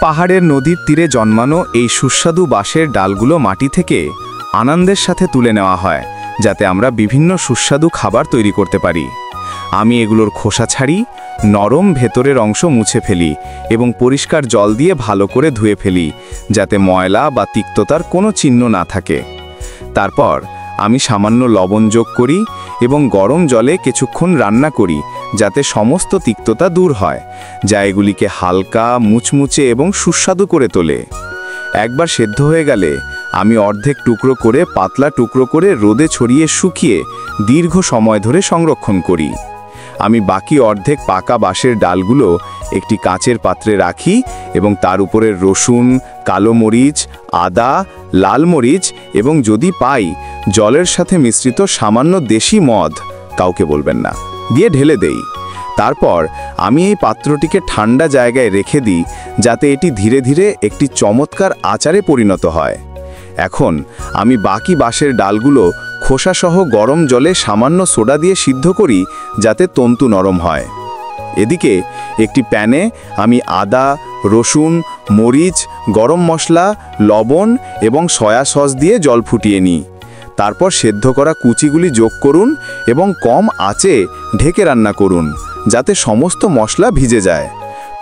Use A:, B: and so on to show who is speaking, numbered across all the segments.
A: পাহাড়ের নদীর তীরে জন্মানো এই সুস্বাদু বাঁশের ডালগুলো মাটি থেকে আনন্দের সাথে তুলে নেওয়া হয়, যাতে আমরা বিভিন্ন সুস্বাদু খাবার তৈরি করতে পারি। আমি এগুলোর খোসা ছাড়ি, নরম ভেতরের অংশ মুছে ফেলি এবং পরিষ্কার জল দিয়ে ভালো করে ধুয়ে ফেলি, যাতে ময়লা বা তিক্ততার কোনো চিহ্ন না থাকে। তারপর আমি সামান্য লবণ যোগ করি এবং গরম জলে কিছুক্ষণ রান্না করি, যাতে সমস্ত তিক্ততা দূর হয়, যা এগুলিকে হালকা, মুচমুচে এবং সুস্বাদু করে তোলে। একবার সেদ্ধ হয়ে গেলে আমি অর্ধেক টুকরো করে পাতলা টুকরো করে রোদে ছড়িয়ে শুকিয়ে দীর্ঘ সময় ধরে সংরক্ষণ করি। আমি বাকি অর্ধেক পাকা বাঁশের ডালগুলো একটি কাচের পাত্রে রাখি এবং তার উপরে রসুন, কালো মরিচ, আদা, লাল মরিচ এবং যদি পাই জলের সাথে মিশ্রিত সামান্য দেশি মদ, কাউকে বলবেন না, দিয়ে ঢেলে দেই। তারপর আমি এই পাত্রটিকে ঠান্ডা জায়গায় রেখে দিই, যাতে এটি ধীরে ধীরে একটি চমৎকার আচারে পরিণত হয়। এখন আমি বাকি বাঁশের ডালগুলো খোসাসহ গরম জলে সামান্য সোডা দিয়ে সিদ্ধ করি, যাতে তন্তু নরম হয়। এদিকে একটি প্যানে আমি আদা, রসুন, মরিচ, গরম মশলা, লবণ এবং সয়া সস দিয়ে জল ফুটিয়ে নিই। তারপর সেদ্ধ করা কুচিগুলি যোগ করুন এবং কম আঁচে ঢেকে রান্না করুন, যাতে সমস্ত মশলা ভিজে যায়।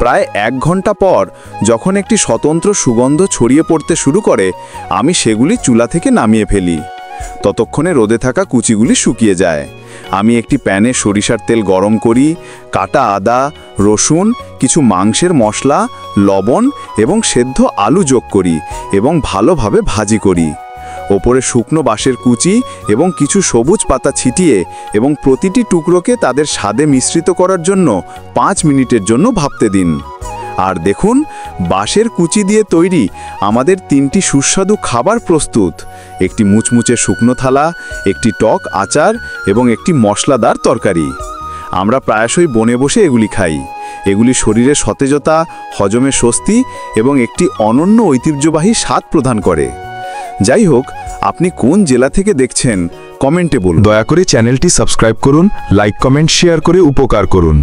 A: প্রায় 1 ঘন্টা পর যখন একটি স্বতন্ত্র সুগন্ধ ছড়িয়ে পড়তে শুরু করে, আমি সেগুলি চুলা থেকে নামিয়ে ফেলি। ততক্ষণে রোদে থাকা কুচিগুলি শুকিয়ে যায়। আমি একটি প্যানে সরিষার তেল গরম করি, কাটা আদা, রসুন, কিছু মাংসের মশলা, লবণ এবং সেদ্ধ আলু যোগ করি এবং ভালোভাবে ভাজি করি। ওপরে শুকনো বাঁশের কুচি এবং কিছু সবুজ পাতা ছিটিয়ে এবং প্রতিটি টুকরোকে তাদের স্বাদে মিশ্রিত করার জন্য 5 মিনিটের জন্য ভাপতে দিন। আর দেখুন, বাঁশের কুচি দিয়ে তৈরি আমাদের 3টি সুস্বাদু খাবার প্রস্তুত: একটি মুচমুচে শুকনো থালা, একটি টক আচার এবং একটি মশলাদার তরকারি। আমরা প্রায়শই বনে বসে এগুলি খাই। এগুলি শরীরে সতেজতা, হজমে স্বস্তি এবং একটি অনন্য ঐতিহ্যবাহী স্বাদ প্রদান করে। যাই হোক, আপনি কোন জেলা থেকে দেখছেন কমেন্টে বলুন।
B: দয়া করে চ্যানেলটি সাবস্ক্রাইব করুন, লাইক, কমেন্ট, শেয়ার করে উপকার করুন।